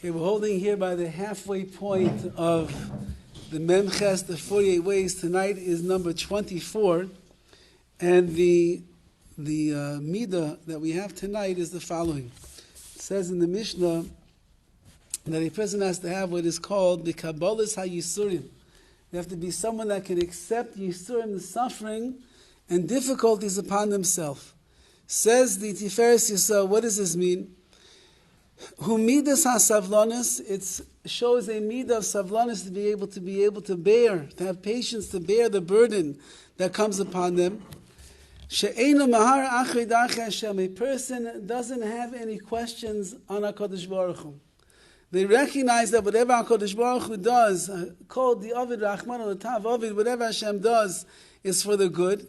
Okay, we're holding here by the halfway point of the Memches, the 48 ways. Tonight is number 24, and the midah that we have tonight is the following. It says in the Mishnah that a person has to have what is called the Kabbalah's HaYisurim. They have to be someone that can accept Yisurim, the suffering and difficulties upon themselves. Says the Tiferes Yisrael, what does this mean? Hu midas ha-savlanis, it shows a midah of savlanis to be able to bear, to have patience to bear the burden that comes upon them. She'einu mahar achri darchei Hashem, a person doesn't have any questions on HaKadosh Baruch Hu. They recognize that whatever HaKadosh Baruch Hu does, called the Dovid, Rahman al-Tav, Dovid, whatever Hashem does is for the good.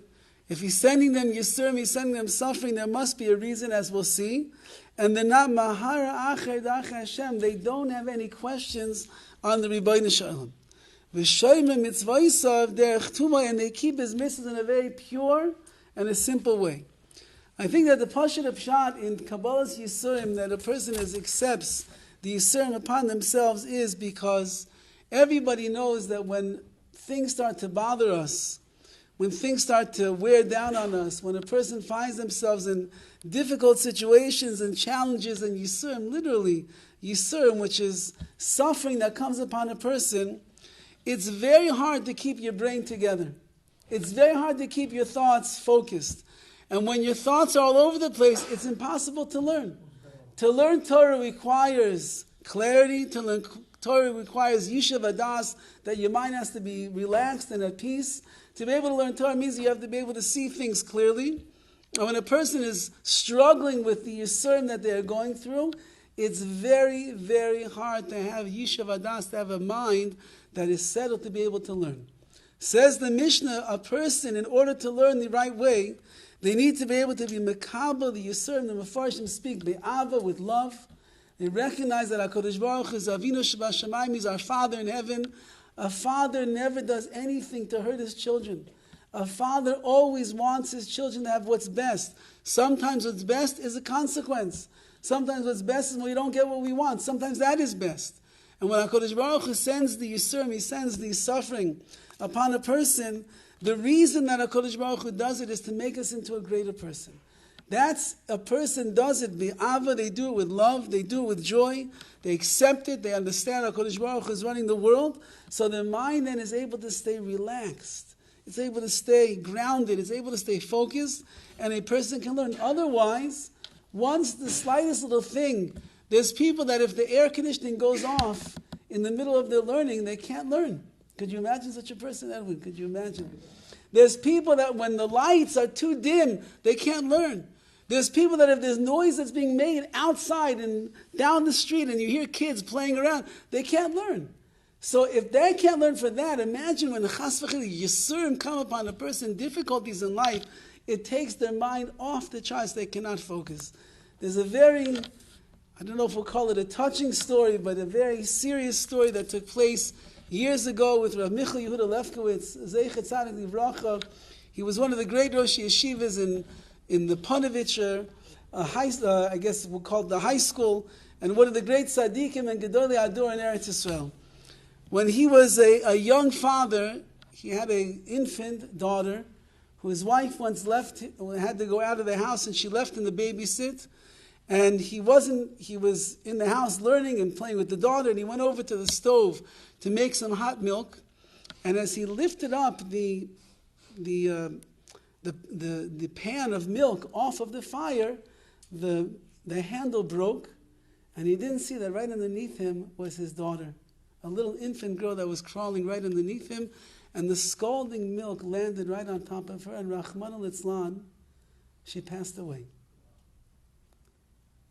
If He's sending them Yisurim, He's sending them suffering, there must be a reason, as we'll see. And they're not mahara acher da'ach Hashem. They don't have any questions on the Rebbeinu Shalom. V'shoyim mitzvaysav derech tumah, and they keep His mitzvahs in a very pure and a simple way. I think that the Pashut of Pshat in Kabbalah's Yisurim, that a person accepts the Yisurim upon themselves, is because everybody knows that when things start to bother us, when things start to wear down on us, when a person finds themselves in difficult situations and challenges and Yisurim, literally Yisurim, which is suffering that comes upon a person, it's very hard to keep your brain together. It's very hard to keep your thoughts focused. And when your thoughts are all over the place, it's impossible to learn. To learn Torah requires clarity. To learn Torah requires yishuv hadas, that your mind has to be relaxed and at peace. To be able to learn Torah means you have to be able to see things clearly. And when a person is struggling with the yisurim that they are going through, it's very, very hard to have yishuv hadas, to have a mind that is settled to be able to learn. Says the Mishnah, a person, in order to learn the right way, they need to be able to be mekabel, the yisurim, the mefarshim speak be'ava, with love. They recognize that HaKadosh Baruch Hu is Avinu Shebashamayim, He's our Father in heaven. A father never does anything to hurt his children. A father always wants his children to have what's best. Sometimes what's best is a consequence. Sometimes what's best is when we don't get what we want. Sometimes that is best. And when HaKadosh Baruch Hu sends the Yisurim, He sends the suffering upon a person, the reason that HaKadosh Baruch Hu does it is to make us into a greater person. That's, a person does it bi'ava, they do it with love, they do it with joy, they accept it, they understand HaKadosh Baruch Hu is running the world, so their mind then is able to stay relaxed, it's able to stay grounded, it's able to stay focused, and a person can learn. Otherwise, once the slightest little thing, there's people that if the air conditioning goes off in the middle of their learning, they can't learn. Could you imagine such a person, Edwin? Could you imagine? There's people that when the lights are too dim, they can't learn. There's people that if there's noise that's being made outside and down the street and you hear kids playing around, they can't learn. So if they can't learn for that, imagine when the chas v'chayil yisurim come upon a person, difficulties in life, it takes their mind off the charts. They cannot focus. There's a very, I don't know if we'll call it a touching story, but a very serious story that took place years ago with Rabbi Michal Yehuda Lefkowitz, Zeichet Tzadik Livracha. He was one of the great Rosh Yeshivas in the Panovitcher, I guess we'll call it the high school, and one of the great tzaddikim and gedolei ador in Eretz Yisrael. When he was a young father, he had an infant daughter who his wife once left, had to go out of the house, and she left him to babysit. And he was in the house learning and playing with the daughter, and he went over to the stove to make some hot milk. And as he lifted up the pan of milk off of the fire, the handle broke, and he didn't see that right underneath him was his daughter, a little infant girl that was crawling right underneath him, and the scalding milk landed right on top of her, and Rahman al-Itzlan, she passed away.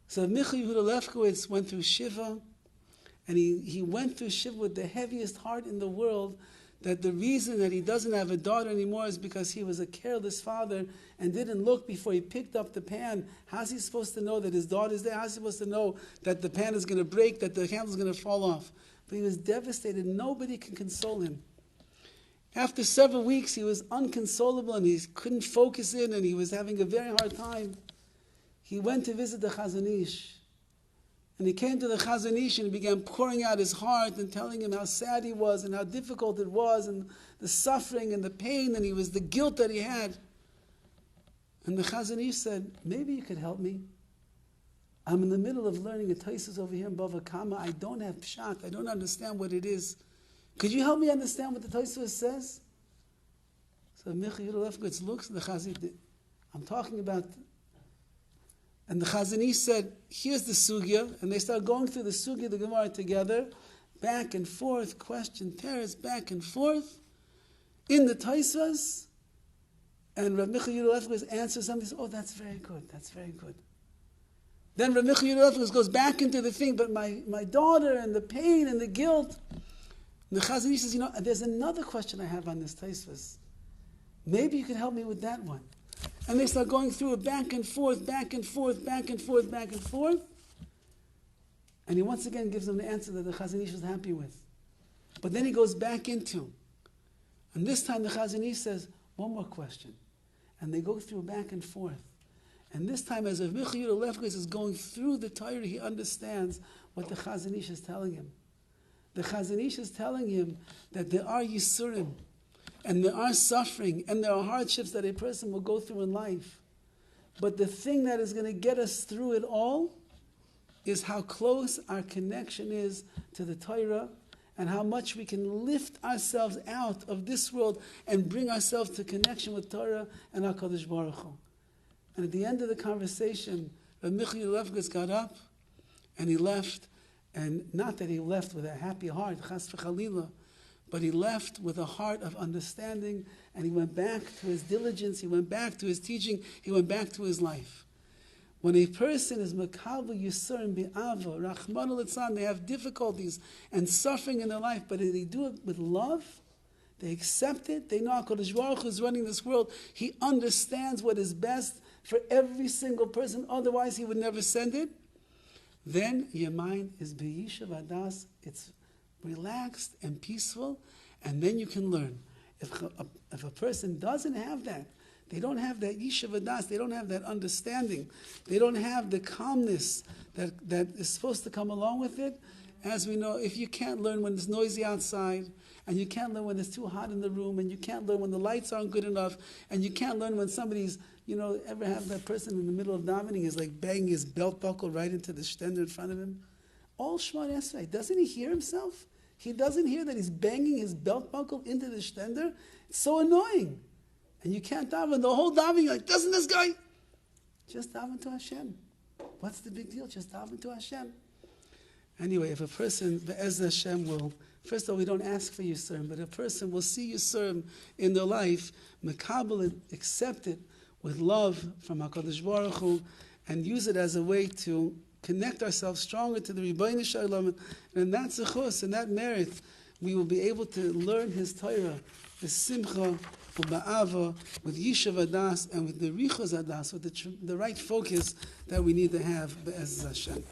So Michal Yehuda Lefkowitz went through Shiva, and he went through Shiva with the heaviest heart in the world, that the reason that he doesn't have a daughter anymore is because he was a careless father and didn't look before he picked up the pan. How's he supposed to know that his daughter's there? How's he supposed to know that the pan is going to break, that the handle's going to fall off? But he was devastated. Nobody can console him. After several weeks, he was unconsolable and he couldn't focus in and he was having a very hard time. He went to visit the Chazon Ish. And he came to the Chazon Ish and he began pouring out his heart and telling him how sad he was and how difficult it was and the suffering and the pain and the guilt that he had. And the Chazon Ish said, maybe you could help me. I'm in the middle of learning a Taisus over here in Bava Kama. I don't have pshat. I don't understand what it is. Could you help me understand what the Taisus says? So Michael Yudalefkowitz looks at the Chazon Ish. I'm talking about... And the Chazon Ish said, here's the sugya, and they start going through the sugya, the Gemara together, back and forth, question, teres, back and forth, in the Taisvas, and Rabbi Michael Yudalefkowitz answers something, says, oh, that's very good, that's very good. Then Rabbi Michael Yudalefkowitz goes back into the thing, but my daughter, and the pain, and the guilt. And the Chazon Ish says, there's another question I have on this Taisvas. Maybe you could help me with that one. And they start going through it back and forth, back and forth, back and forth, back and forth. And he once again gives them the answer that the Chazon Ish was happy with. But then he goes back into. And this time the Chazon Ish says, one more question. And they go through back and forth. And this time as Rav Michael Yudalefkowitz is going through the Torah, he understands what the Chazon Ish is telling him. The Chazon Ish is telling him that there are Yisurim, and there are suffering, and there are hardships that a person will go through in life. But the thing that is going to get us through it all is how close our connection is to the Torah, and how much we can lift ourselves out of this world and bring ourselves to connection with Torah and HaKadosh Baruch Hu. And at the end of the conversation, Rabbi Michael Yudalefkowitz got up and he left, and not that he left with a happy heart, chas v'chalila, but he left with a heart of understanding, and he went back to his diligence, he went back to his teaching, he went back to his life. When a person is makabel yisurim bi'ava, rachmana litzlan, they have difficulties and suffering in their life, but they do it with love, they accept it, they know HaKadosh Baruch Hu is running this world, he understands what is best for every single person, otherwise he would never send it. Then your mind is b'yishav adas, it's relaxed and peaceful, and then you can learn. If a person doesn't have that, they don't have that yishav adas, they don't have that understanding, they don't have the calmness that is supposed to come along with it. As we know, if you can't learn when it's noisy outside, and you can't learn when it's too hot in the room, and you can't learn when the lights aren't good enough, and you can't learn when somebody's, ever have that person in the middle of davening is like banging his belt buckle right into the shtender in front of him? All Shemona Esrei. Doesn't he hear himself? He doesn't hear that he's banging his belt buckle into the shtender? It's so annoying. And you can't daven. The whole davening, you're like, doesn't this guy? Just daven to Hashem. What's the big deal? Just daven to Hashem. Anyway, if a person, Be'ez Hashem will, first of all, we don't ask for Yisurim, but a person will see Yisurim in their life, makabel it, accept it with love from HaKadosh Baruch Hu, and use it as a way to connect ourselves stronger to the Rebbeinu Shalom, and that zechus and that merit, we will be able to learn His Torah, the simcha, ba'ava, with yishav adas, and with the richos adas, with the right focus that we need to have, be'ez Hashem.